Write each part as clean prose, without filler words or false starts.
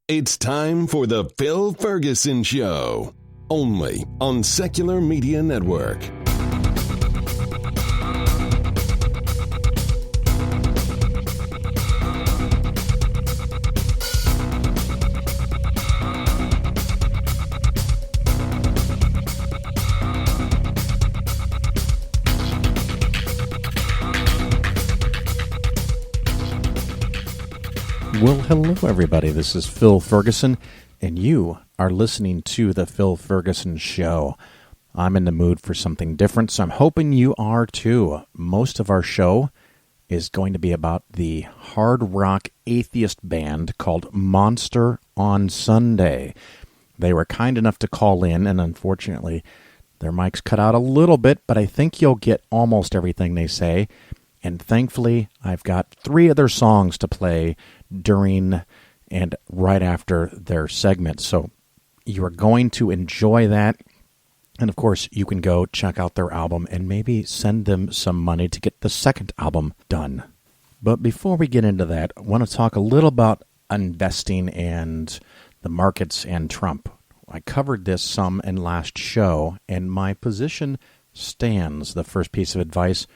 It's time for the Phil Ferguson Show, only on Secular Media Network. Well, hello, everybody. This is Phil Ferguson, and you are listening to The Phil Ferguson Show. I'm in the mood for something different, so I'm hoping you are too. Most of our show is going to be about the Hard Rock Atheist Band called Monster on Sunday. They were kind enough to call in, and unfortunately, their mics cut out a little bit, but I think you'll get almost everything they say. And thankfully, I've got 3 of their songs to play during and right after their segment. So you are going to enjoy that. And of course, you can go check out their album and maybe send them some money to get the second album done. But before we get into that, I want to talk a little about investing and the markets and Trump. I covered this some in last show, and my position stands. The first piece of advice,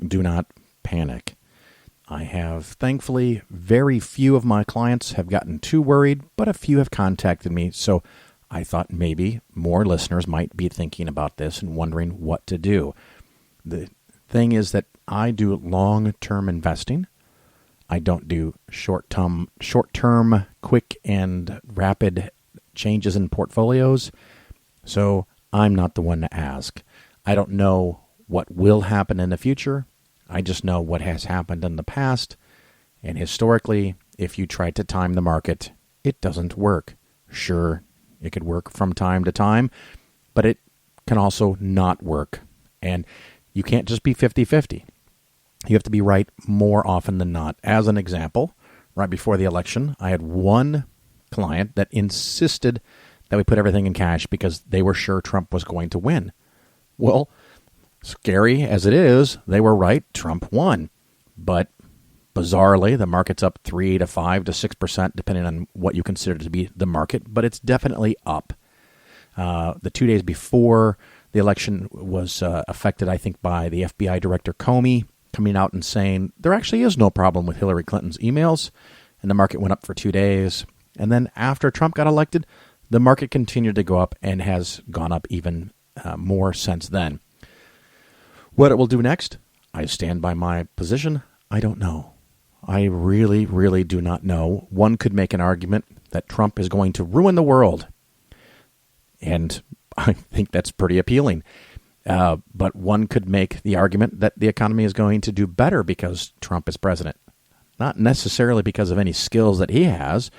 do not panic. I have, thankfully, very few of my clients have gotten too worried, but a few have contacted me, so I thought maybe more listeners might be thinking about this and wondering what to do. The thing is that I do long-term investing. I don't do short-term, quick and rapid changes in portfolios, so I'm not the one to ask. I don't know what will happen in the future. I just know what has happened in the past, and historically, if you try to time the market, it doesn't work. Sure, it could work from time to time, but it can also not work, and you can't just be 50-50. You have to be right more often than not. As an example, right before the election, I had one client that insisted that we put everything in cash because they were sure Trump was going to win. Well, scary as it is, they were right. Trump won. But bizarrely, the market's up 3 to 5 to 6%, depending on what you consider to be the market. But it's definitely up. The 2 days before the election was affected, I think, by the FBI Director Comey coming out and saying there actually is no problem with Hillary Clinton's emails. And the market went up for 2 days. And then after Trump got elected, the market continued to go up and has gone up even more since then. What it will do next, I stand by my position. I don't know. I really, really do not know. One could make an argument that Trump is going to ruin the world. And I think that's pretty appealing. But one could make the argument that the economy is going to do better because Trump is president. Not necessarily because of any skills that he has,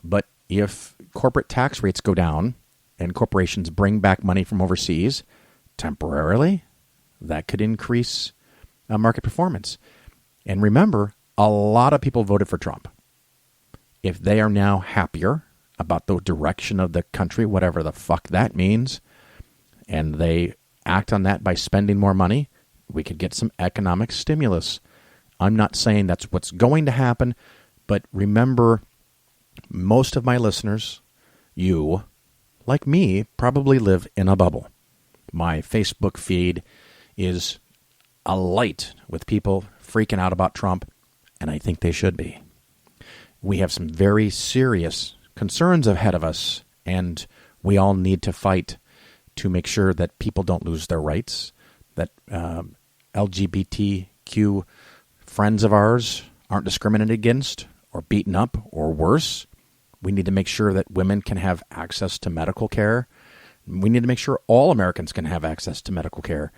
but if corporate tax rates go down and corporations bring back money from overseas temporarily, that could increase market performance. And remember, a lot of people voted for Trump. If they are now happier about the direction of the country, whatever the fuck that means, and they act on that by spending more money, we could get some economic stimulus. I'm not saying that's what's going to happen, but remember, most of my listeners, you, like me, probably live in a bubble. My Facebook feed is alight with people freaking out about Trump, and I think they should be. We have some very serious concerns ahead of us, and we all need to fight to make sure that people don't lose their rights, that LGBTQ friends of ours aren't discriminated against or beaten up or worse. We need to make sure that women can have access to medical care. We need to make sure all Americans can have access to medical care.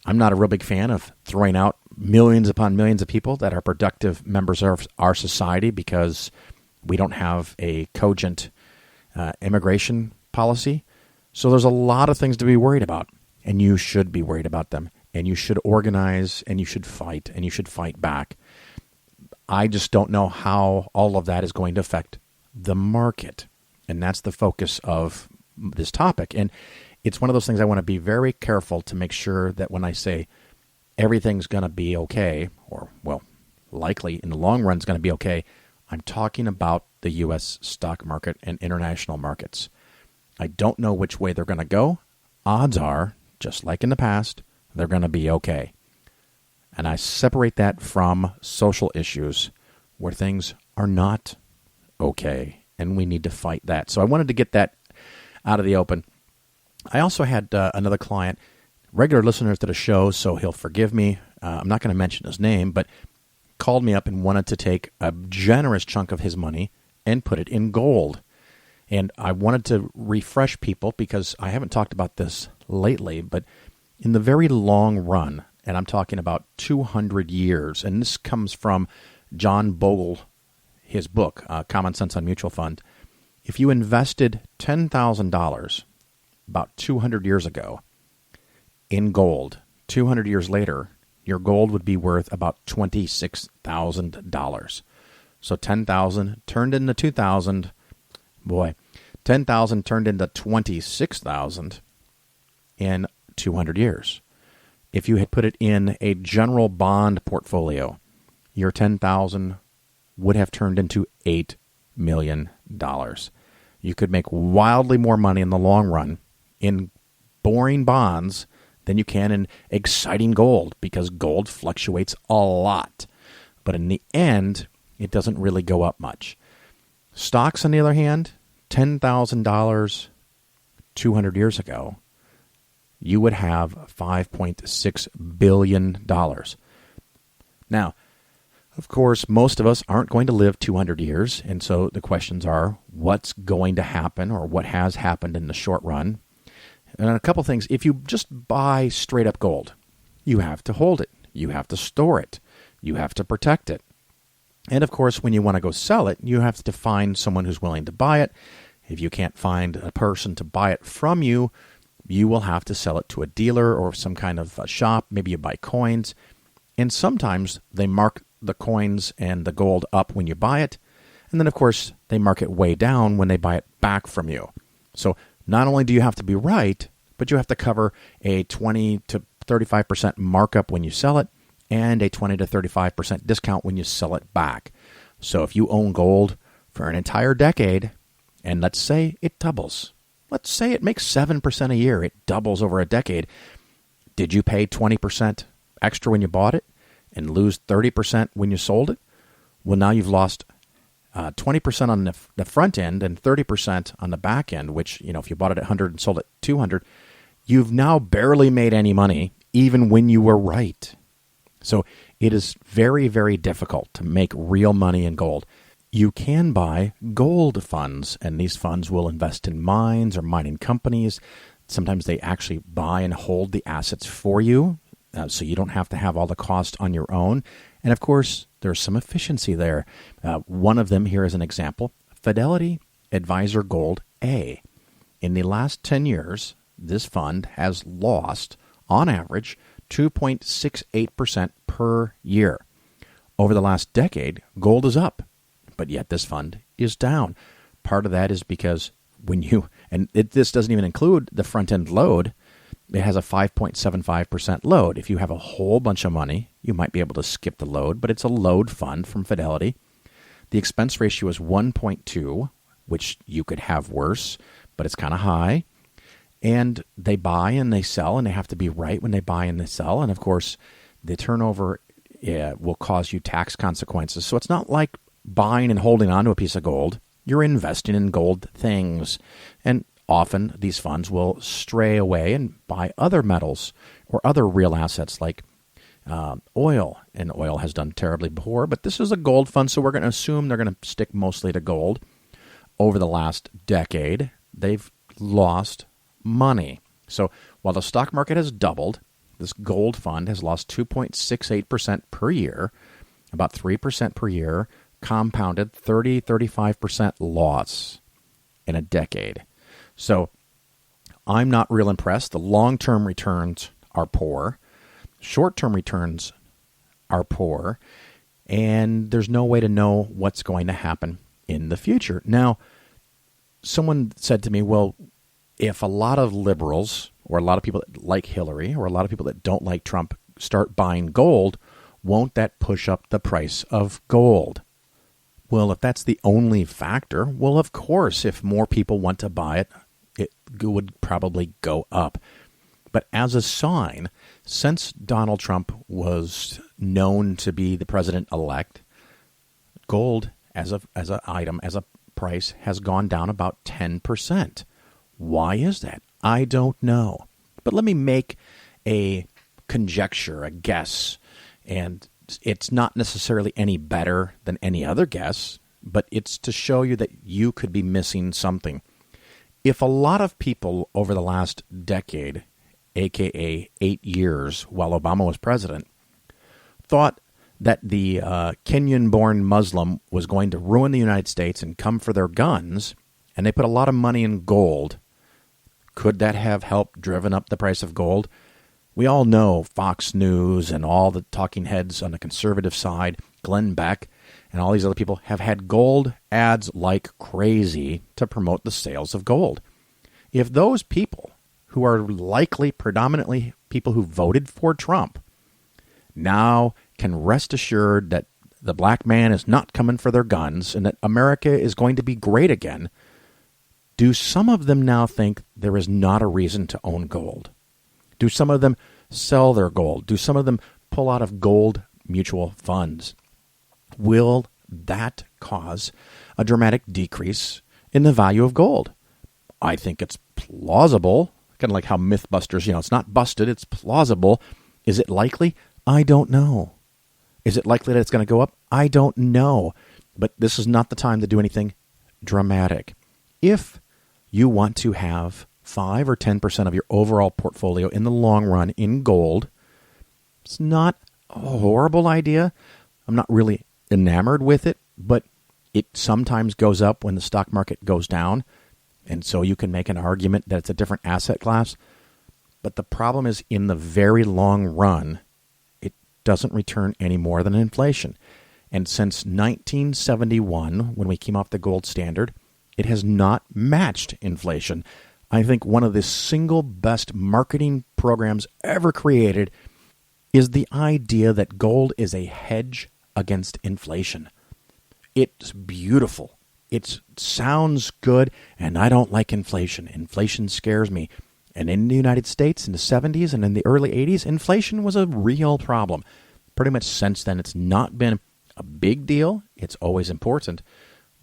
I'm not a real big fan of throwing out millions upon millions of people that are productive members of our society because we don't have a cogent immigration policy. So there's a lot of things to be worried about, and you should be worried about them, and you should organize, and you should fight back. I just don't know how all of that is going to affect the market, and that's the focus of this topic. And it's one of those things I want to be very careful to make sure that when I say everything's going to be okay, or, well, likely in the long run is going to be okay, I'm talking about the U.S. stock market and international markets. I don't know which way they're going to go. Odds are, just like in the past, they're going to be okay. And I separate that from social issues where things are not okay, and we need to fight that. So I wanted to get that out of the open. I also had another client, regular listeners to the show, so he'll forgive me. I'm not going to mention his name, but called me up and wanted to take a generous chunk of his money and put it in gold. And I wanted to refresh people because I haven't talked about this lately, but in the very long run, and I'm talking about 200 years, and this comes from John Bogle, his book, Common Sense on Mutual Fund. If you invested $10,000 about 200 years ago in gold, 200 years later, your gold would be worth about $26,000. So 10,000 turned into 2,000. Boy, 10,000 turned into 26,000 in 200 years. If you had put it in a general bond portfolio, your 10,000 would have turned into $8 million. You could make wildly more money in the long run in boring bonds than you can in exciting gold, because gold fluctuates a lot. But in the end, it doesn't really go up much. Stocks, on the other hand, $10,000 200 years ago, you would have $5.6 billion. Now, of course, most of us aren't going to live 200 years, and so the questions are, what's going to happen or what has happened in the short run? And a couple things. If you just buy straight up gold, you have to hold it. You have to store it. You have to protect it. And of course, when you want to go sell it, you have to find someone who's willing to buy it. If you can't find a person to buy it from you, you will have to sell it to a dealer or some kind of shop. Maybe you buy coins. And sometimes they mark the coins and the gold up when you buy it. And then, of course, they mark it way down when they buy it back from you. So not only do you have to be right, but you have to cover a 20 to 35% markup when you sell it and a 20 to 35% discount when you sell it back. So if you own gold for an entire decade, and let's say it doubles. Let's say it makes 7% a year. It doubles over a decade. Did you pay 20% extra when you bought it and lose 30% when you sold it? Well, now you've lost 20% on the front end and 30% on the back end, which, if you bought it at 100 and sold it at 200, you've now barely made any money, even when you were right. So it is very, very difficult to make real money in gold. You can buy gold funds, and these funds will invest in mines or mining companies. Sometimes they actually buy and hold the assets for you, so you don't have to have all the cost on your own. And of course, there's some efficiency there. One of them here is an example, Fidelity Advisor Gold A. In the last 10 years, this fund has lost, on average, 2.68% per year. Over the last decade, gold is up, but yet this fund is down. Part of that is because this doesn't even include the front-end load. It has a 5.75% load. If you have a whole bunch of money, you might be able to skip the load, but it's a load fund from Fidelity. The expense ratio is 1.2, which you could have worse, but it's kind of high. And they buy and they sell, and they have to be right when they buy and they sell. And of course, the turnover will cause you tax consequences. So it's not like buying and holding on to a piece of gold. You're investing in gold things. And often these funds will stray away and buy other metals or other real assets like oil. And oil has done terribly before, but this is a gold fund, so we're going to assume they're going to stick mostly to gold. Over the last decade, they've lost money. So while the stock market has doubled, this gold fund has lost 2.68% per year, about 3% per year, compounded 30-35% loss in a decade. So I'm not real impressed. The long-term returns are poor. Short-term returns are poor. And there's no way to know what's going to happen in the future. Now, someone said to me, well, if a lot of liberals or a lot of people that like Hillary or a lot of people that don't like Trump start buying gold, won't that push up the price of gold? Well, if that's the only factor, well, of course, if more people want to buy it, it would probably go up. But as a sign, since Donald Trump was known to be the president-elect, gold as a item, as a price, has gone down about 10%. Why is that? I don't know. But let me make a conjecture, a guess, and it's not necessarily any better than any other guess, but it's to show you that you could be missing something. If a lot of people over the last decade, aka 8 years while Obama was president, thought that the Kenyan-born Muslim was going to ruin the United States and come for their guns, and they put a lot of money in gold, could that have helped driven up the price of gold? We all know Fox News and all the talking heads on the conservative side, Glenn Beck, and all these other people have had gold ads like crazy to promote the sales of gold. If those people, who are likely predominantly people who voted for Trump, now can rest assured that the black man is not coming for their guns and that America is going to be great again, do some of them now think there is not a reason to own gold? Do some of them sell their gold? Do some of them pull out of gold mutual funds? Will that cause a dramatic decrease in the value of gold? I think it's plausible, kind of like how Mythbusters, it's not busted, it's plausible. Is it likely? I don't know. Is it likely that it's going to go up? I don't know. But this is not the time to do anything dramatic. If you want to have 5 or 10% of your overall portfolio in the long run in gold, it's not a horrible idea. I'm not really enamored with it, but it sometimes goes up when the stock market goes down, and so you can make an argument that it's a different asset class. But the problem is, in the very long run, it doesn't return any more than inflation. And since 1971, when we came off the gold standard, it has not matched inflation. I think one of the single best marketing programs ever created is the idea that gold is a hedge against inflation. It's beautiful. It sounds good, and I don't like inflation. Inflation scares me. And in the United States in the 70s and in the early 80s, inflation was a real problem. Pretty much since then, it's not been a big deal. It's always important.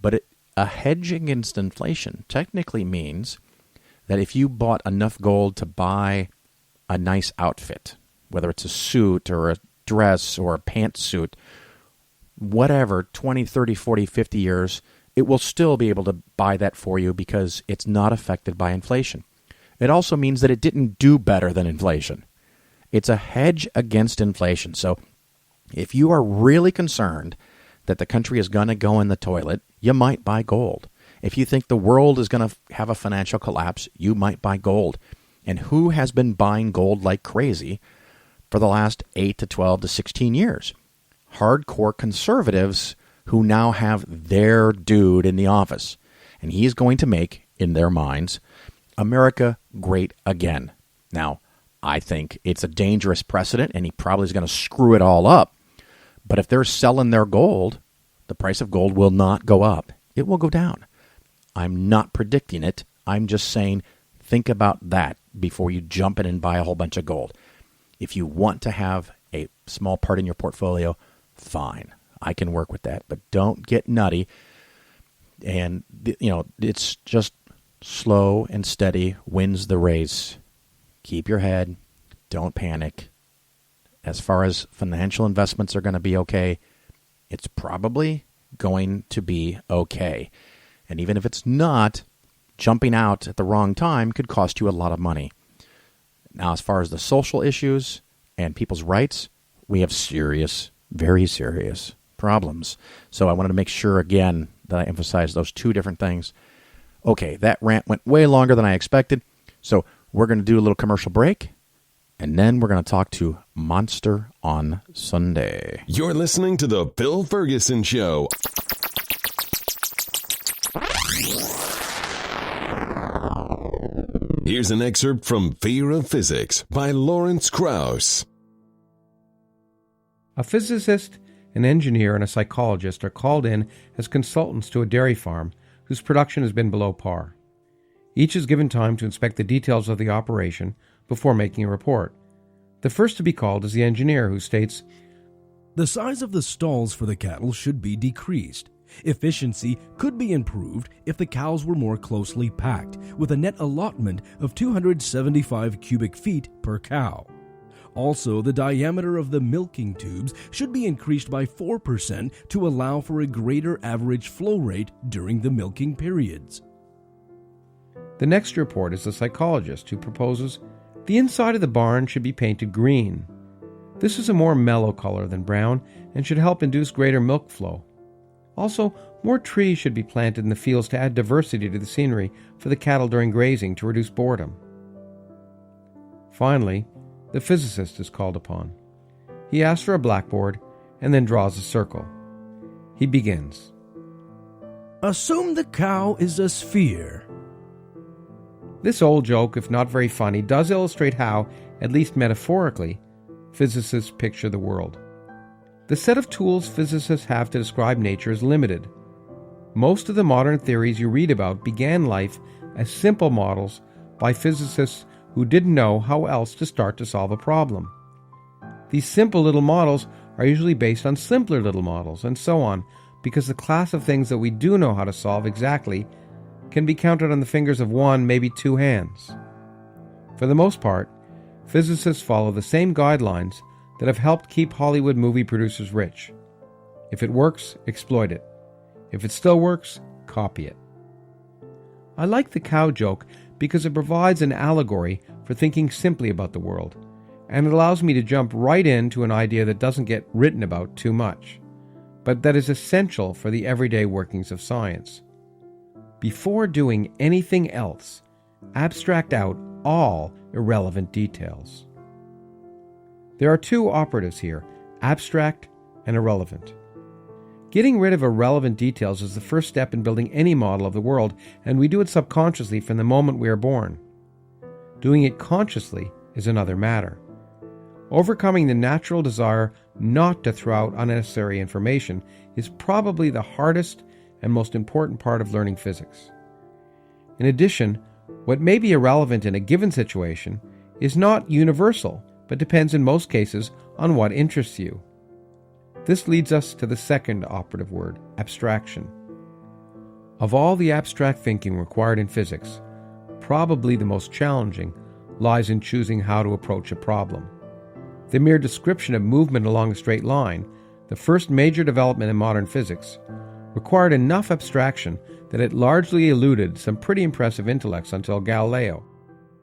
But a hedge against inflation technically means that if you bought enough gold to buy a nice outfit, whether it's a suit or a dress or a pantsuit, whatever, 20, 30, 40, 50 years, it will still be able to buy that for you because it's not affected by inflation. It also means that it didn't do better than inflation. It's a hedge against inflation. So if you are really concerned that the country is going to go in the toilet, you might buy gold. If you think the world is going to have a financial collapse, you might buy gold. And who has been buying gold like crazy for the last 8 to 12 to 16 years? Hardcore conservatives who now have their dude in the office. And he's going to make, in their minds, America great again. Now, I think it's a dangerous precedent, and he probably is going to screw it all up. But if they're selling their gold, the price of gold will not go up. It will go down. I'm not predicting it. I'm just saying, think about that before you jump in and buy a whole bunch of gold. If you want to have a small part in your portfolio, fine. I can work with that. But don't get nutty. And, it's just slow and steady wins the race. Keep your head. Don't panic. As far as financial investments are going to be okay, it's probably going to be okay. And even if it's not, jumping out at the wrong time could cost you a lot of money. Now, as far as the social issues and people's rights, we have serious, very serious problems. So I wanted to make sure, again, that I emphasize those two different things. Okay, that rant went way longer than I expected. So we're going to do a little commercial break, and then we're going to talk to Monster on Sunday. You're listening to The Phil Ferguson Show. Here's an excerpt from Fear of Physics by Lawrence Krauss. A physicist an engineer, and a psychologist are called in as consultants to a dairy farm whose production has been below par. Each is given time to inspect the details of the operation before making a report. The first to be called is the engineer, who states, "The size of the stalls for the cattle should be decreased. Efficiency could be improved if the cows were more closely packed, with a net allotment of 275 cubic feet per cow. Also, the diameter of the milking tubes should be increased by 4% to allow for a greater average flow rate during the milking periods." The next to report is the psychologist, who proposes the inside of the barn should be painted green. This is a more mellow color than brown and should help induce greater milk flow. Also, more trees should be planted in the fields to add diversity to the scenery for the cattle during grazing to reduce boredom. Finally, the physicist is called upon. He asks for a blackboard and then draws a circle. He begins. "Assume the cow is a sphere." This old joke, if not very funny, does illustrate how, at least metaphorically, physicists picture the world. The set of tools physicists have to describe nature is limited. Most of the modern theories you read about began life as simple models by physicists who didn't know how else to start to solve a problem. These simple little models are usually based on simpler little models, and so on, because the class of things that we do know how to solve exactly can be counted on the fingers of one, maybe two hands. For the most part, physicists follow the same guidelines that have helped keep Hollywood movie producers rich. If it works, exploit it. If it still works, copy it. I like the cow joke because it provides an allegory for thinking simply about the world, and it allows me to jump right into an idea that doesn't get written about too much, but that is essential for the everyday workings of science. Before doing anything else, abstract out all irrelevant details. There are two operatives here, abstract and irrelevant. Getting rid of irrelevant details is the first step in building any model of the world, and we do it subconsciously from the moment we are born. Doing it consciously is another matter. Overcoming the natural desire not to throw out unnecessary information is probably the hardest and most important part of learning physics. In addition, what may be irrelevant in a given situation is not universal, but depends in most cases on what interests you. This leads us to the second operative word, abstraction. Of all the abstract thinking required in physics, probably the most challenging lies in choosing how to approach a problem. The mere description of movement along a straight line, the first major development in modern physics, required enough abstraction that it largely eluded some pretty impressive intellects until Galileo.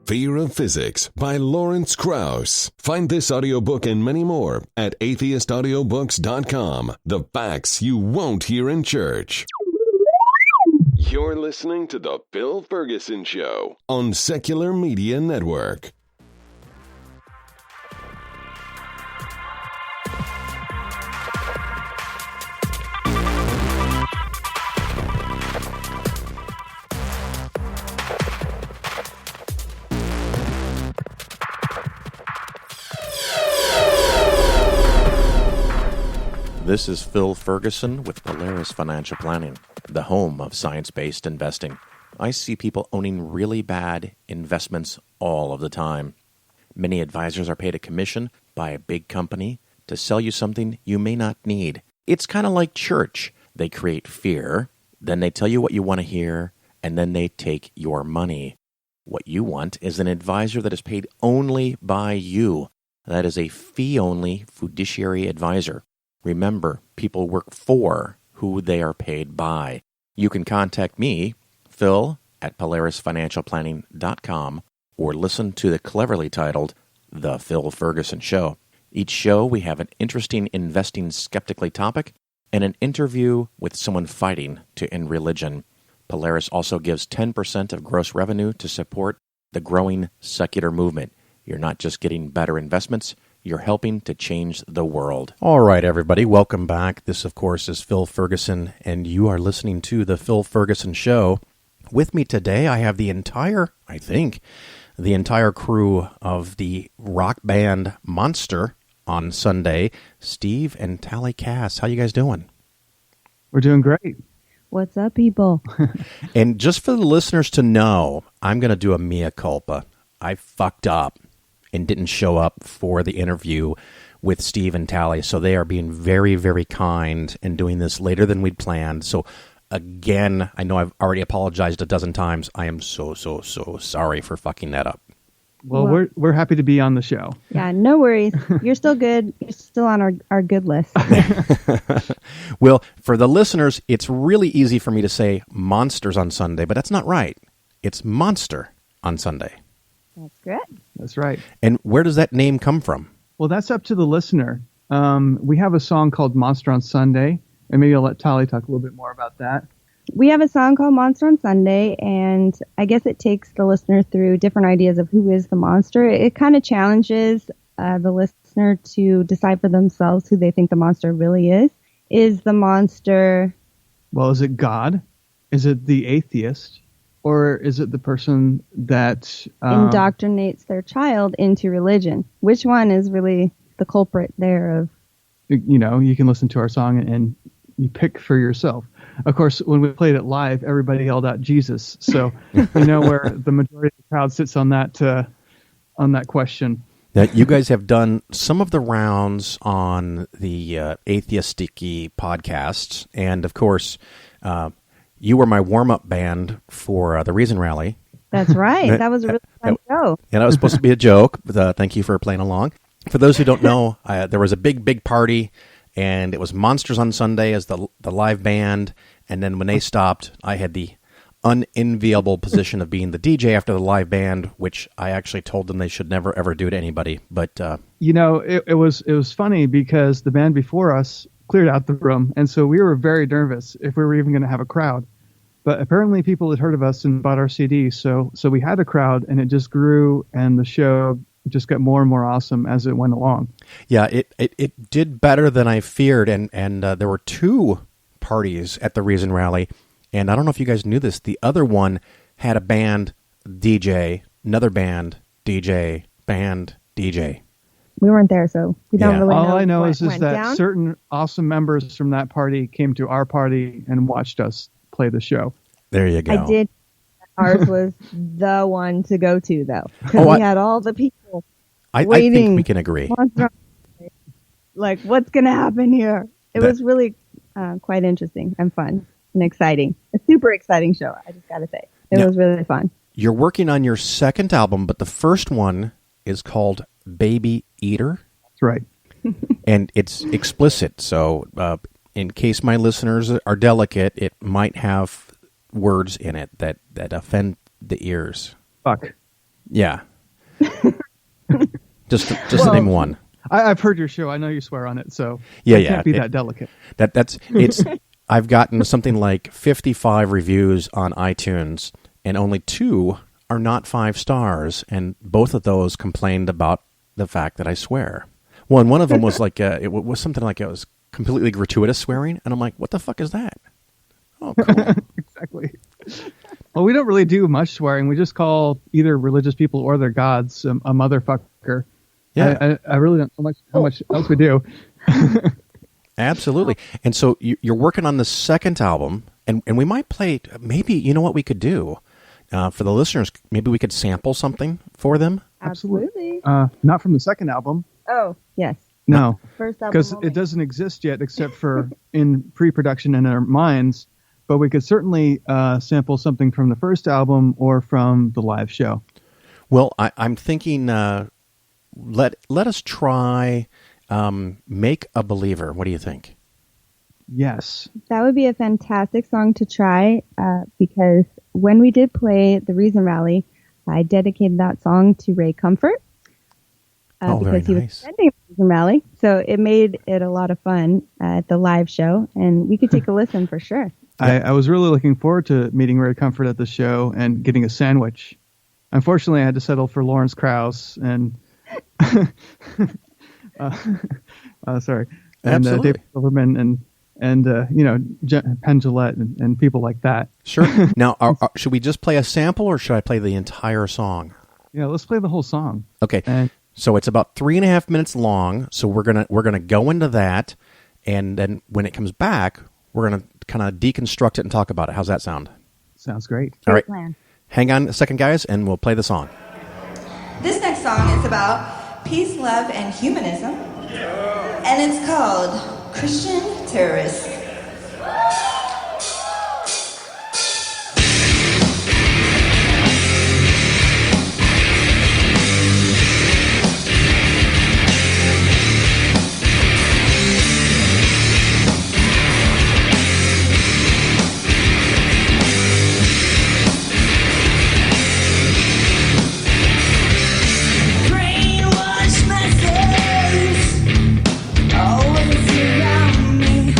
Fear of Physics by Lawrence Krauss. Find this audiobook and many more at atheistaudiobooks.com. The facts you won't hear in church. You're listening to The Phil Ferguson Show on Secular Media Network. This is Phil Ferguson with Polaris Financial Planning, the home of science-based investing. I see people owning really bad investments all of the time. Many advisors are paid a commission by a big company to sell you something you may not need. It's kind of like church. They create fear, then they tell you what you want to hear, and then they take your money. What you want is an advisor that is paid only by you. That is a fee-only fiduciary advisor. Remember, people work for who they are paid by. You can contact me, Phil, at PolarisFinancialPlanning.com, or listen to the cleverly titled The Phil Ferguson Show. Each show, we have an interesting investing skeptically topic and an interview with someone fighting to end religion. Polaris also gives 10% of gross revenue to support the growing secular movement. You're not just getting better investments, you're helping to change the world. All right, everybody, welcome back. This, of course, is Phil Ferguson, and you are listening to The Phil Ferguson Show. With me today, I have the entire crew of the rock band Monster, on Sunday. Steve and Tally Cass, how you guys doing? We're doing great. What's up, people? And just for the listeners to know, I'm going to do a mea culpa. I fucked up and didn't show up for the interview with Steve and Tally, so they are being very, very kind and doing this later than we'd planned. So again, I know I've already apologized a dozen times. I am so sorry for fucking that up. Well, we're happy to be on the show. Yeah, no worries. You're still good. You're still on our good list. Well, for the listeners, it's really easy for me to say Monsters on Sunday, but that's not right. It's Monster on Sunday. That's correct. That's right. And where does that name come from? Well, that's up to the listener. We have a song called Monster on Sunday, and maybe I'll let Tally talk a little bit more about that. We have a song called Monster on Sunday, and I guess it takes the listener through different ideas of who is the monster. It kind of challenges the listener to decide for themselves who they think the monster really is. Is the monster... Well, is it God? Is it the atheist? Or is it the person that... indoctrinates their child into religion? Which one is really the culprit there of... You know, you can listen to our song and you pick for yourself. Of course, when we played it live, everybody yelled out Jesus. So you know where the majority of the crowd sits on that question. Now, you guys have done some of the rounds on the Atheistic podcasts, and of course, you were my warm-up band for the Reason Rally. That's right. That was a really fun show. Yeah, that was supposed to be a joke, but thank you for playing along. For those who don't know, there was a big party, and it was Monsters on Sunday as the live band, and then when they stopped, I had the unenviable position of being the DJ after the live band, which I actually told them they should never ever do to anybody. But you know, it was funny because the band before us cleared out the room, and so we were very nervous if we were even going to have a crowd. But apparently, people had heard of us and bought our CD, so we had a crowd, and it just grew, and the show just got more and more awesome as it went along. Yeah, it did better than I feared, and there were two parties at the Reason Rally, and I don't know if you guys knew this. The other one had a band DJ, another band DJ, band DJ. We weren't there, so we don't really know. All I know is went that down. certain awesome members from that party came to our party and watched us play the show. There you go. I did. Ours was the one to go to, though, because we had all the people I waiting. think we can agree. Like, what's going to happen here? It was really quite interesting and fun and exciting. A super exciting show, I just got to say. It was really fun. You're working on your second album, but the first one is called Baby Eater. That's right. And it's explicit, so in case my listeners are delicate, it might have words in it that offend the ears. Fuck. Yeah. just to name one. I've heard your show. I know you swear on it, so Yeah, it can't be that delicate. It's I've gotten something like 55 reviews on iTunes, and only 2 are not 5 stars, and both of those complained about the fact that I swear. Well, and one of them was like it was something like it was completely gratuitous swearing, and I'm like, what the fuck is that? Oh, cool. Exactly. Well, we don't really do much swearing. We just call either religious people or their gods a motherfucker. Yeah. I really don't know how much else we do. Absolutely. And so you're working on the second album, and we might play, maybe, you know what we could do? For the listeners, maybe we could sample something for them? Absolutely. Not from the second album. Oh, yes. No. First album Because only. it doesn't exist yet except for in pre-production in our minds. But we could certainly sample something from the first album or from the live show. Well, I'm thinking let us try Make a Believer. What do you think? Yes. That would be a fantastic song to try because when we did play the Reason Rally, I dedicated that song to Ray Comfort because he was attending the Reason Rally. So it made it a lot of fun at the live show, and we could take a listen for sure. I was really looking forward to meeting Ray Comfort at the show and getting a sandwich. Unfortunately, I had to settle for Lawrence Krauss and sorry, and David Silverman and Penn Jillette and people like that. Sure. Now, should we just play a sample, or should I play the entire song? Yeah, let's play the whole song. Okay. And So it's about 3.5 minutes long. So we're gonna go into that, and then when it comes back, we're gonna kind of deconstruct it and talk about it. How's that sound? Sounds great. All right. Plan. Hang on a second, guys, and we'll play the song. This next song is about peace, love, and humanism, and it's called Christian Terrorist. Brainwash myself, always around me.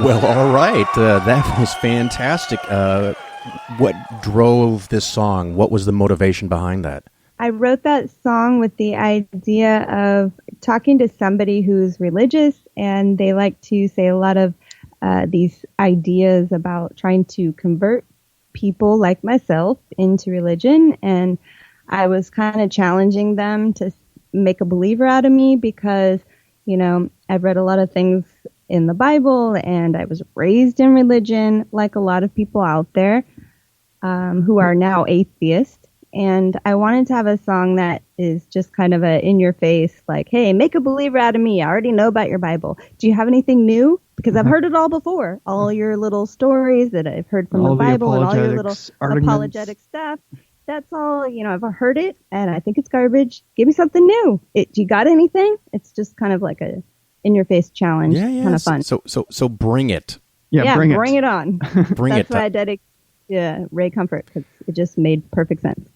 Well, all right. That was fantastic. What drove this song? What was the motivation behind that? I wrote that song with the idea of talking to somebody who's religious, and they like to say a lot of these ideas about trying to convert people like myself into religion. And I was kind of challenging them to make a believer out of me because, you know, I've read a lot of things in the Bible, and I was raised in religion like a lot of people out there who are now atheists. And I wanted to have a song that is just kind of a in your face, like, hey, make a believer out of me. I already know about your Bible. Do you have anything new? Because I've heard it all before. All your little stories that I've heard from the Bible and all your little apologetic stuff. That's all, you know, I've heard it and I think it's garbage. Give me something new. Do you got anything? It's just kind of like a in your face challenge. Kind of fun. So bring it. Yeah, bring it on. That's why I dedicated Ray Comfort, because it just made perfect sense.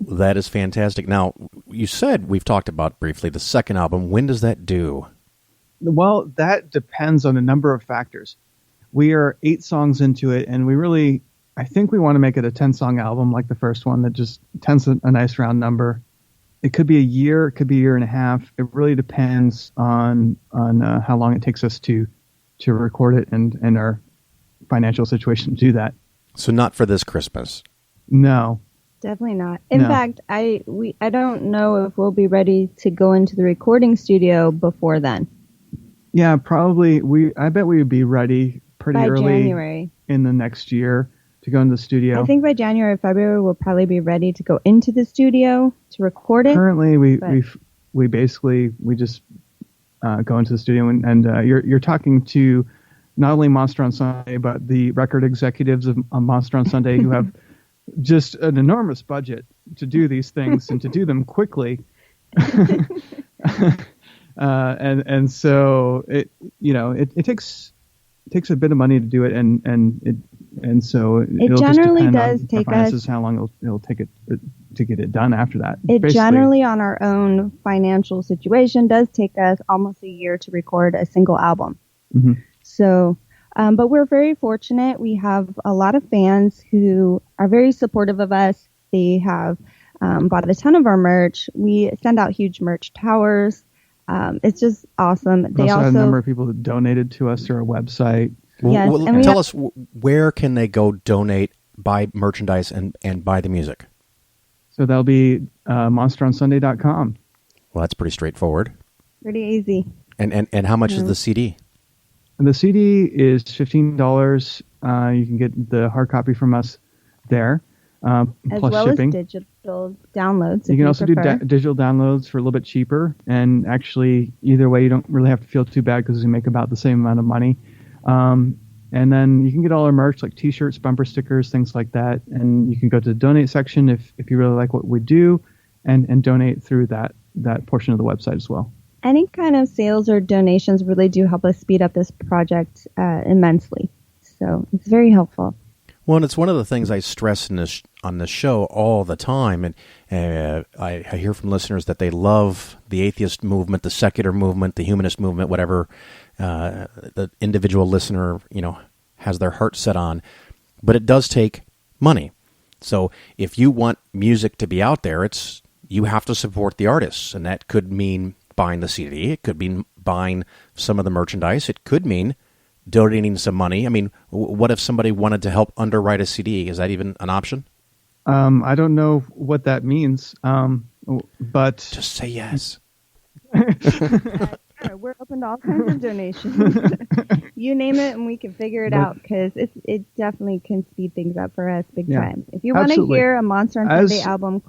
That is fantastic. Now, you said, we've talked about briefly, the second album. When does that do? Well, that depends on a number of factors. We are 8 songs into it, and I think we want to make it a 10-song album like the first one. That just 10's a nice round number. It could be a year, it could be a year and a half. It really depends on how long it takes us to record it and our financial situation to do that. So not for this Christmas? No. Definitely not. In fact, I don't know if we'll be ready to go into the recording studio before then. Yeah, probably. I bet we would be ready pretty early January in the next year to go into the studio. I think by January or February we'll probably be ready to go into the studio to record it. Currently, we just go into the studio and you're talking to not only Monster on Sunday but the record executives of Monster on Sunday who have just an enormous budget to do these things and to do them quickly. And so it takes a bit of money to do it, and so it generally does take us how long it'll take it to get it done after that. It generally, on our own financial situation, does take us almost a year to record a single album. Mm-hmm. So, but we're very fortunate. We have a lot of fans who are very supportive of us. They have bought a ton of our merch. We send out huge merch towers. It's just awesome. They also had a number of people that donated to us through our website. Yes, and tell us, where can they go donate, buy merchandise, and buy the music? So that'll be monsteronsunday.com. Well, that's pretty straightforward. Pretty easy. And how much is the CD? And the CD is $15. You can get the hard copy from us there, as plus well shipping. As digital downloads. You can also do digital downloads for a little bit cheaper. And actually, either way, you don't really have to feel too bad because we make about the same amount of money. And then you can get all our merch, like T-shirts, bumper stickers, things like that. And you can go to the donate section if you really like what we do, and donate through that portion of the website as well. Any kind of sales or donations really do help us speed up this project immensely. So it's very helpful. Well, and it's one of the things I stress on this show all the time, and I hear from listeners that they love the atheist movement, the secular movement, the humanist movement, whatever the individual listener has their heart set on. But it does take money. So if you want music to be out there, you have to support the artists, and that could mean buying the CD. It could mean buying some of the merchandise. It could mean donating some money. I mean, what if somebody wanted to help underwrite a CD? Is that even an option? I don't know what that means, but... Just say yes. We're open to all kinds of donations. You name it and we can figure it out, because it definitely can speed things up for us big time. If you want to hear a Monster on Sunday album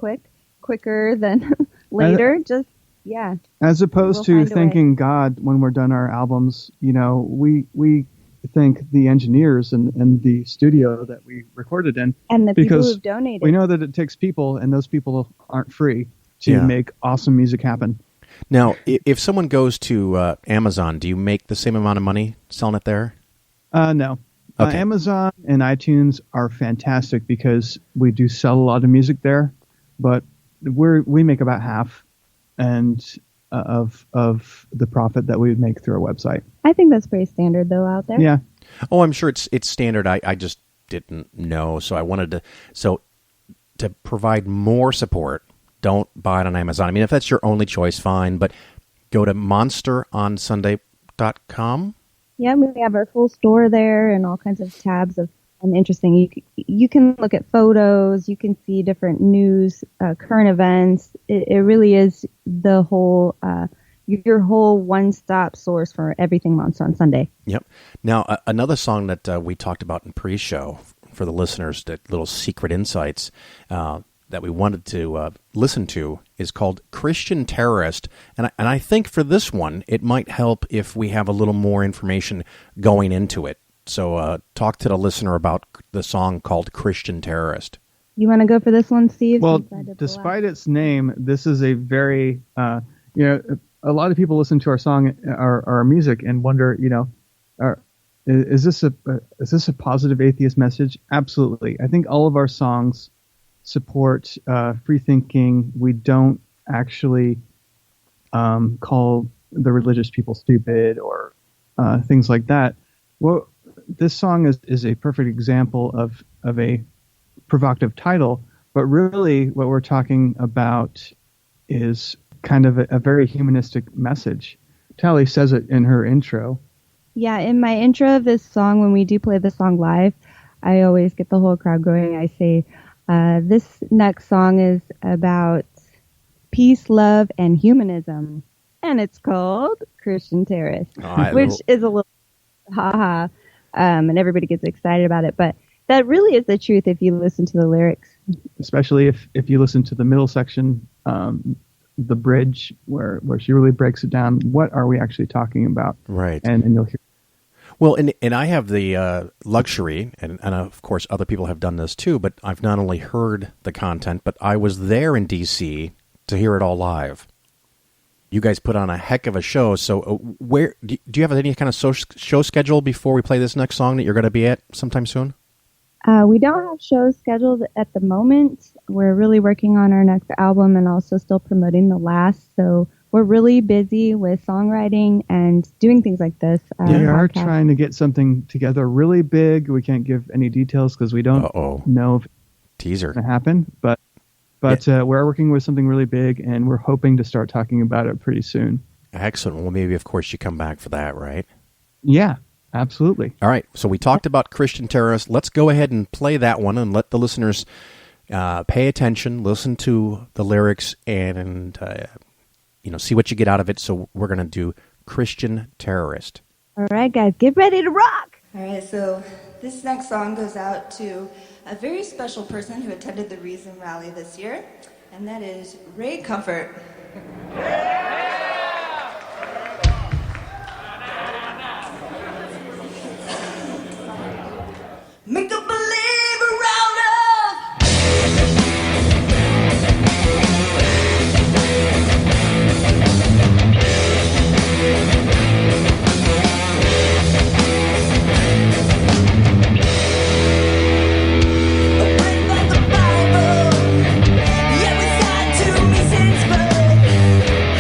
quicker than later, as opposed to thanking God when we're done our albums, we thank the engineers and the studio that we recorded in, and the people who've donated. We know that it takes people, and those people aren't free to make awesome music happen. Now, if someone goes to Amazon, do you make the same amount of money selling it there? No. Okay. Amazon and iTunes are fantastic because we do sell a lot of music there, but we make about half. And of the profit that we would make through our website. I think that's pretty standard, though, out there. Yeah. Oh, I'm sure it's standard. I just didn't know, so I wanted to provide more support. Don't buy it on Amazon. I mean, if that's your only choice, fine, but go to monsteronsunday.com. Yeah, we have our full store there and all kinds of tabs of interesting. You can look at photos. You can see different news, current events. It really is the whole your whole one-stop source for everything Monster on Sunday. Yep. Now, another song that we talked about in pre-show for the listeners, that little secret insights that we wanted to listen to, is called Christian Terrorist. And I think for this one, it might help if we have a little more information going into it. So talk to the listener about the song called Christian Terrorist. You want to go for this one, Steve? Well, despite its name, this is a very, a lot of people listen to our song, our music, and wonder, is this a positive atheist message? Absolutely. I think all of our songs support free thinking. We don't actually call the religious people stupid or things like that. Well, this song is a perfect example of a provocative title, but really what we're talking about is kind of a very humanistic message. Tally says it in her intro. Yeah, in my intro of this song, when we do play the song live, I always get the whole crowd going. I say, this next song is about peace, love, and humanism, and it's called Christian Terrorist, which is a little ha-ha. And everybody gets excited about it. But that really is the truth if you listen to the lyrics. Especially if you listen to the middle section, the bridge, where she really breaks it down. What are we actually talking about? Right. And you'll hear. Well, and I have the luxury, and of course other people have done this too, but I've not only heard the content, but I was there in D.C. to hear it all live. You guys put on a heck of a show. So where do you have any kind of show schedule before we play this next song that you're going to be at sometime soon? We don't have shows scheduled at the moment. We're really working on our next album and also still promoting the last. So we're really busy with songwriting and doing things like this. We are trying to get something together really big. We can't give any details because we don't know if teaser it's going to happen. But we're working with something really big, and we're hoping to start talking about it pretty soon. Excellent. Well, maybe, of course, you come back for that, right? Yeah, absolutely. All right. So we talked about Christian Terrorist. Let's go ahead and play that one and let the listeners pay attention, listen to the lyrics, and see what you get out of it. So we're going to do Christian Terrorist. All right, guys, get ready to rock. All right, so this next song goes out to a very special person who attended the Reason Rally this year, and that is Ray Comfort. Make a believer out of read by the Bible. Yeah, we signed to me since birth.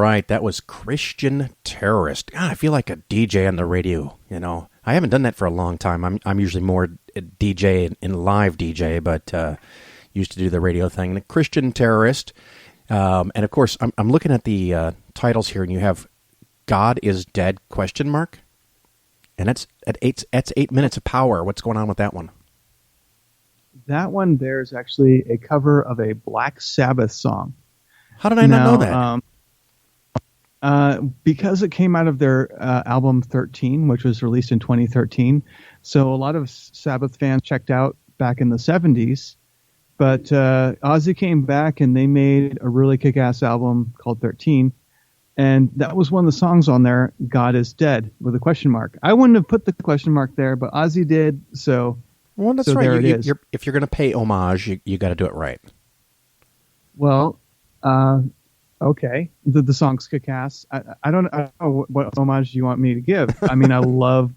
right. That was Christian Terrorist. God, I feel like a DJ on the radio, you know. I haven't done that for a long time. I'm usually more a DJ and live DJ, but used to do the radio thing. The Christian Terrorist. And, of course, I'm looking at the titles here, and you have God is Dead, ? And that's 8 minutes of power. What's going on with that one? That one there's actually a cover of a Black Sabbath song. How did I not know that? Because it came out of their album 13, which was released in 2013. So a lot of Sabbath fans checked out back in the 70s. But Ozzy came back and they made a really kick-ass album called 13. And that was one of the songs on there, God is Dead, with a question mark. I wouldn't have put the question mark there, but Ozzy did, so... Well, that's so right. There it is. If you're going to pay homage, you got to do it right. Well, okay. The song's kick-ass. I don't know what homage you want me to give. I mean, I love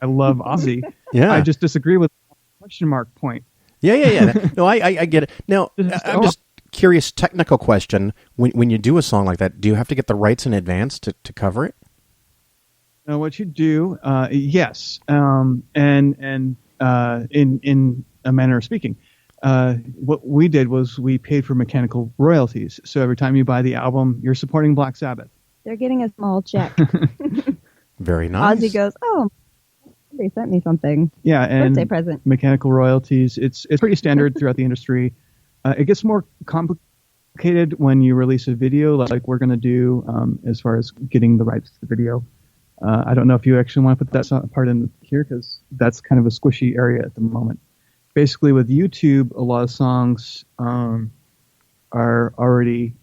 Ozzy. Yeah. I just disagree with the question mark point. Yeah. No, I get it. Now, I'm just curious, technical question. When you do a song like that, do you have to get the rights in advance to cover it? Now, what you do, yes, and in a manner of speaking, what we did was we paid for mechanical royalties. So every time you buy the album, you're supporting Black Sabbath. They're getting a small check. Very nice. Ozzy goes, oh, they sent me something. Yeah, and birthday present. Mechanical royalties. It's pretty standard throughout the industry. It gets more complicated when you release a video, like we're going to do as far as getting the rights to the video. I don't know if you actually want to put that part in here because that's kind of a squishy area at the moment. Basically, with YouTube, a lot of songs are already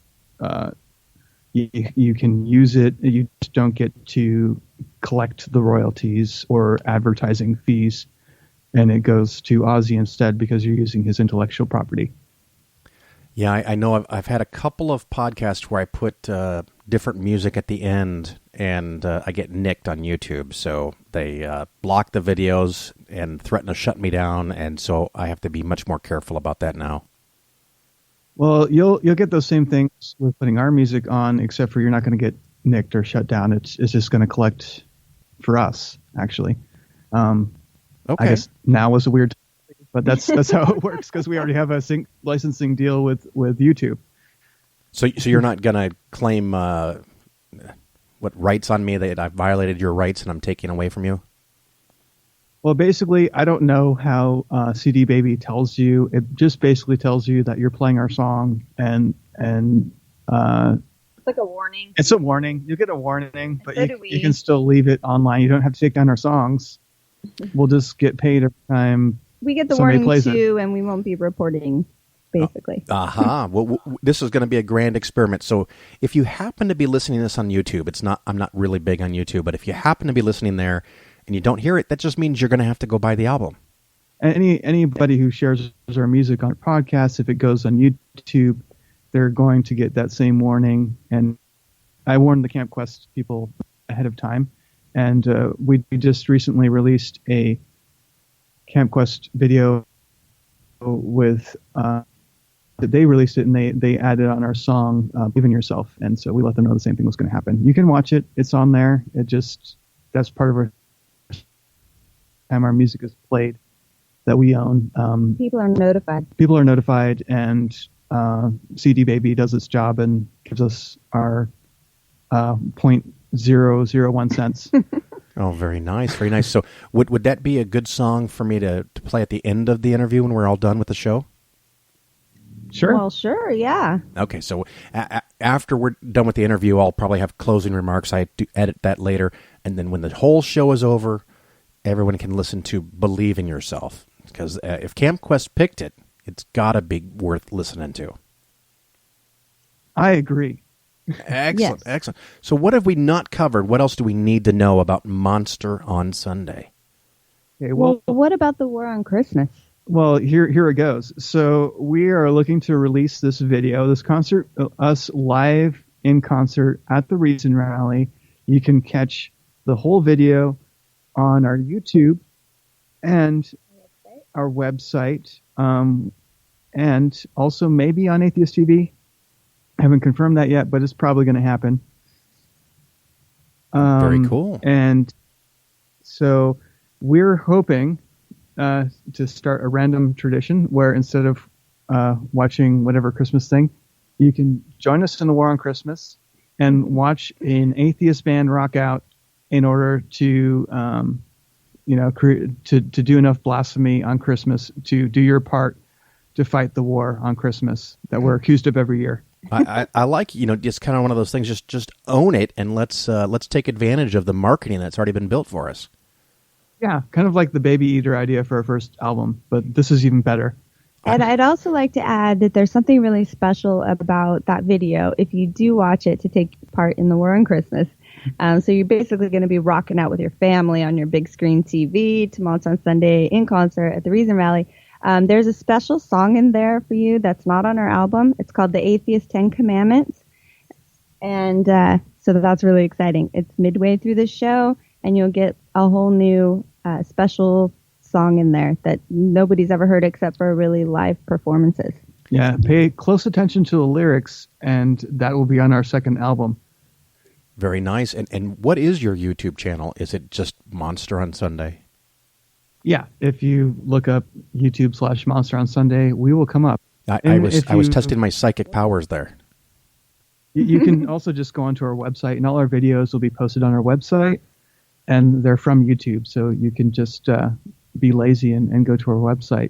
you can use it. You just don't get to collect the royalties or advertising fees, and it goes to Ozzy instead because you're using his intellectual property. Yeah, I know. I've had a couple of podcasts where I put different music at the end, and I get nicked on YouTube. So they block the videos and threaten to shut me down, and so I have to be much more careful about that now. Well, you'll get those same things with putting our music on, except for you're not going to get nicked or shut down. It's just going to collect for us, actually. Okay. I guess now was a weird time. But that's how it works because we already have a licensing deal with YouTube. So you're not going to claim what rights on me that I've violated your rights and I'm taking away from you? Well, basically, I don't know how CD Baby tells you. It just basically tells you that you're playing our song and it's like a warning. It's a warning. You get a warning, but so you can still leave it online. You don't have to take down our songs. We'll just get paid every time. We get the warning too, and we won't be reporting, basically. Aha. Well, this is going to be a grand experiment. So if you happen to be listening to this on YouTube, I'm not really big on YouTube, but if you happen to be listening there and you don't hear it, that just means you're going to have to go buy the album. Anybody who shares our music on our podcast, if it goes on YouTube, they're going to get that same warning. And I warned the Camp Quest people ahead of time. And we just recently released a Camp Quest video with they released it and they added on our song Believe in Yourself, and so we let them know the same thing was going to happen. You can watch it, it's on there. That's part of our time our music is played that we own. People are notified, and CD Baby does its job and gives us our 0.001 cents. Oh, very nice, very nice. So would that be a good song for me to play at the end of the interview when we're all done with the show? Sure. Well, sure, yeah. Okay, so after we're done with the interview, I'll probably have closing remarks. I have to edit that later. And then when the whole show is over, everyone can listen to Believe in Yourself. Because if Camp Quest picked it, it's got to be worth listening to. I agree. Excellent, yes. Excellent. So what have we not covered? What else do we need to know about Monster on Sunday? Okay, well, what about the War on Christmas? Well, here it goes. So we are looking to release this video, this concert, us live in concert at the Reason Rally. You can catch the whole video on our YouTube and our website, and also maybe on Atheist TV. I haven't confirmed that yet, but it's probably going to happen. Very cool. And so we're hoping to start a random tradition where instead of watching whatever Christmas thing, you can join us in the War on Christmas and watch an atheist band rock out in order to, to do enough blasphemy on Christmas to do your part to fight the war on Christmas that we're accused of every year. I like, just kind of one of those things. Just own it, and let's take advantage of the marketing that's already been built for us. Yeah, kind of like the Baby Eater idea for our first album, but this is even better. And I'd also like to add that there's something really special about that video if you do watch it to take part in the War on Christmas. So you're basically going to be rocking out with your family on your big screen TV to Monster on Sunday in concert at the Reason Rally. There's a special song in there for you that's not on our album. It's called The Atheist 10 Commandments. And so that's really exciting. It's midway through the show, and you'll get a whole new special song in there that nobody's ever heard except for really live performances. Yeah, pay close attention to the lyrics, and that will be on our second album. Very nice. And what is your YouTube channel? Is it just Monster on Sunday? Yeah, if you look up YouTube/Monster on Sunday, we will come up. I was testing my psychic powers there. You can also just go onto our website, and all our videos will be posted on our website, and they're from YouTube, so you can just be lazy and go to our website,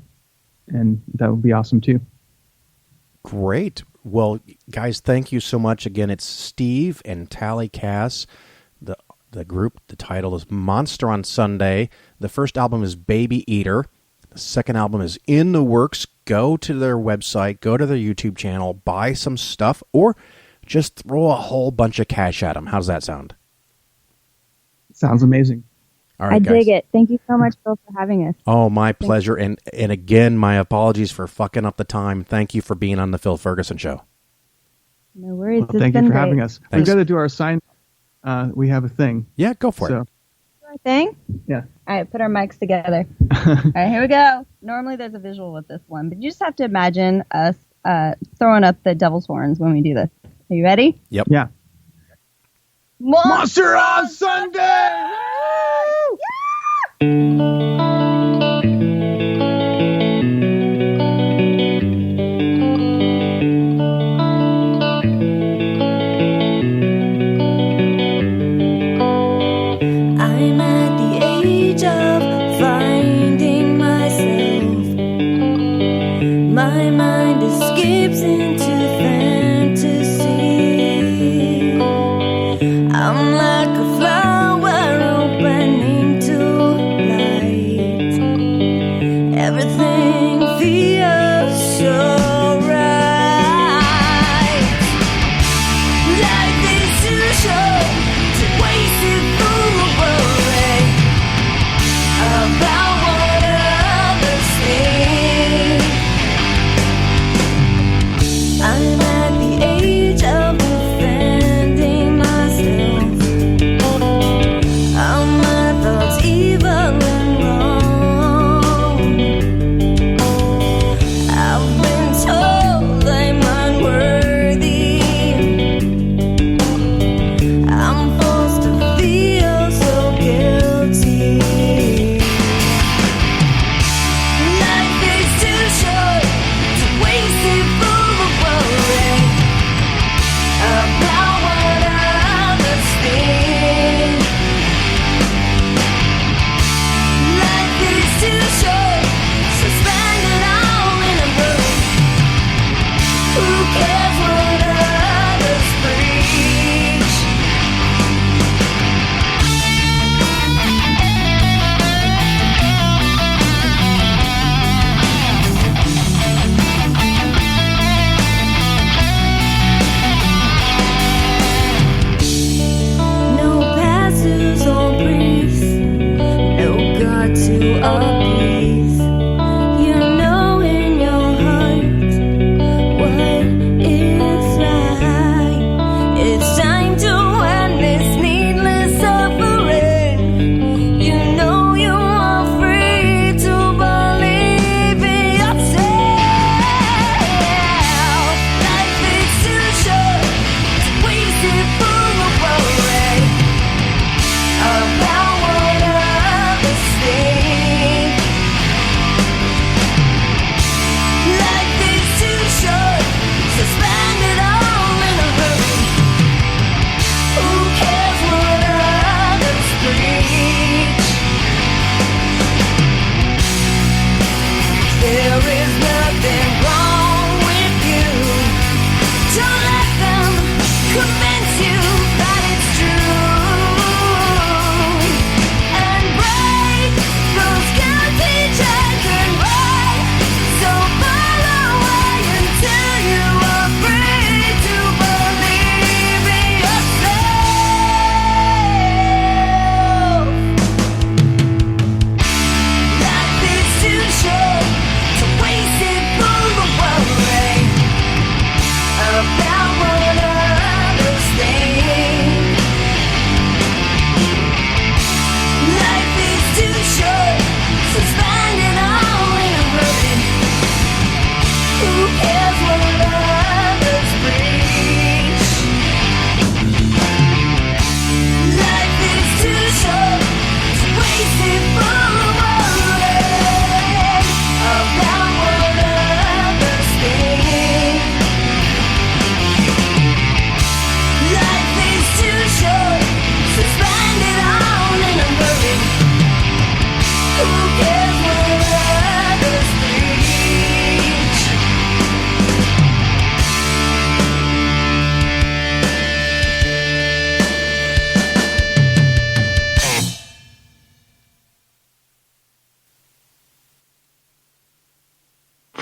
and that would be awesome too. Great. Well, guys, thank you so much. Again, it's Steve and Tally Cass. The group, the title is Monster on Sunday. The first album is Baby Eater. The second album is in the works. Go to their website, go to their YouTube channel, buy some stuff, or just throw a whole bunch of cash at them. How does that sound? Sounds amazing. All right, I guys. dig it. Thank you so much, Phil, for having us. Oh, my pleasure. And again, my apologies for fucking up the time. Thank you for being on the Phil Ferguson Show. No worries. Well, thank you for having us. Thanks. We've got to do our sign. We have a thing. Yeah, go for it. Our thing? Yeah. All right, put our mics together. All right, here we go. Normally there's a visual with this one, but you just have to imagine us throwing up the devil's horns when we do this. Are you ready? Yep. Yeah. Monster on Sunday! I'm at the age of finding myself. My mind escapes into fantasy. I'm like a flower opening to light. Everything feels so right. Life is too short to waste it full of worry about what others think.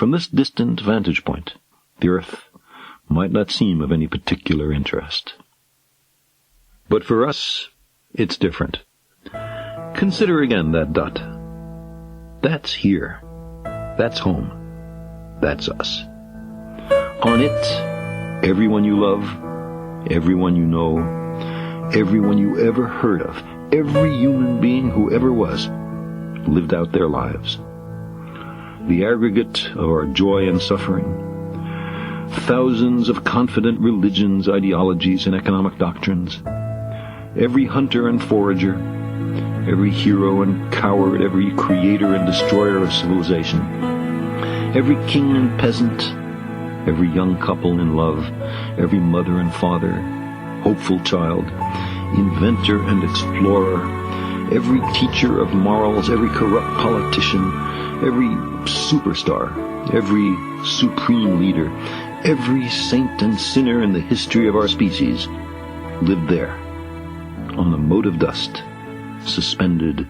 From this distant vantage point, the Earth might not seem of any particular interest. But for us, it's different. Consider again that dot. That's here. That's home. That's us. On it, everyone you love, everyone you know, everyone you ever heard of, every human being who ever was, lived out their lives. The aggregate of our joy and suffering, thousands of confident religions, ideologies, and economic doctrines, every hunter and forager, every hero and coward, every creator and destroyer of civilization, every king and peasant, every young couple in love, every mother and father, hopeful child, inventor and explorer, every teacher of morals, every corrupt politician, every superstar, every supreme leader, every saint and sinner in the history of our species lived there, on a mote of dust, suspended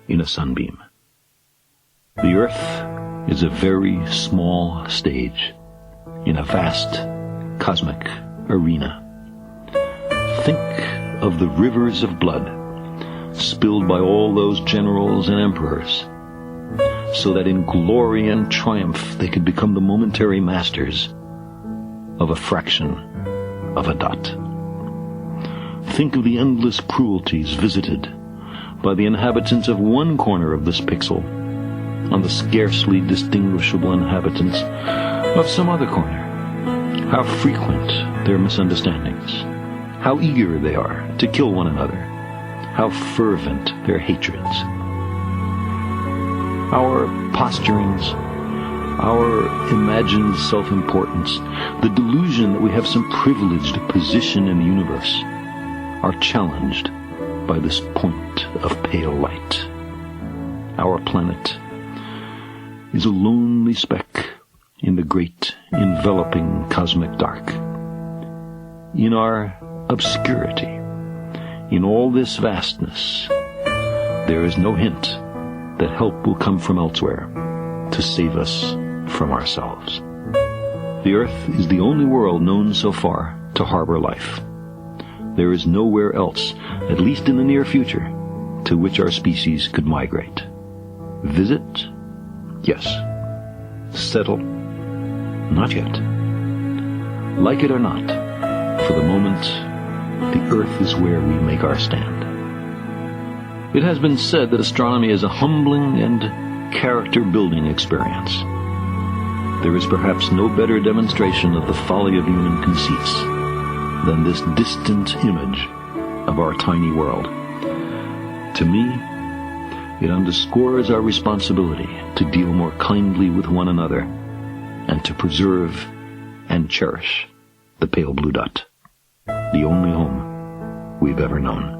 in a sunbeam. The Earth is a very small stage in a vast cosmic arena. Think of the rivers of blood spilled by all those generals and emperors, so that in glory and triumph they could become the momentary masters of a fraction of a dot. Think of the endless cruelties visited by the inhabitants of one corner of this pixel on the scarcely distinguishable inhabitants of some other corner. How frequent their misunderstandings, how eager they are to kill one another, how fervent their hatreds. Our posturings, our imagined self-importance, the delusion that we have some privileged position in the universe, are challenged by this point of pale light. Our planet is a lonely speck in the great enveloping cosmic dark. In our obscurity, in all this vastness, there is no hint that help will come from elsewhere to save us from ourselves. The Earth is the only world known so far to harbor life. There is nowhere else, at least in the near future, to which our species could migrate. Visit? Yes. Settle? Not yet. Like it or not, for the moment, the Earth is where we make our stand. It has been said that astronomy is a humbling and character-building experience. There is perhaps no better demonstration of the folly of human conceits than this distant image of our tiny world. To me, it underscores our responsibility to deal more kindly with one another and to preserve and cherish the pale blue dot, the only home we've ever known.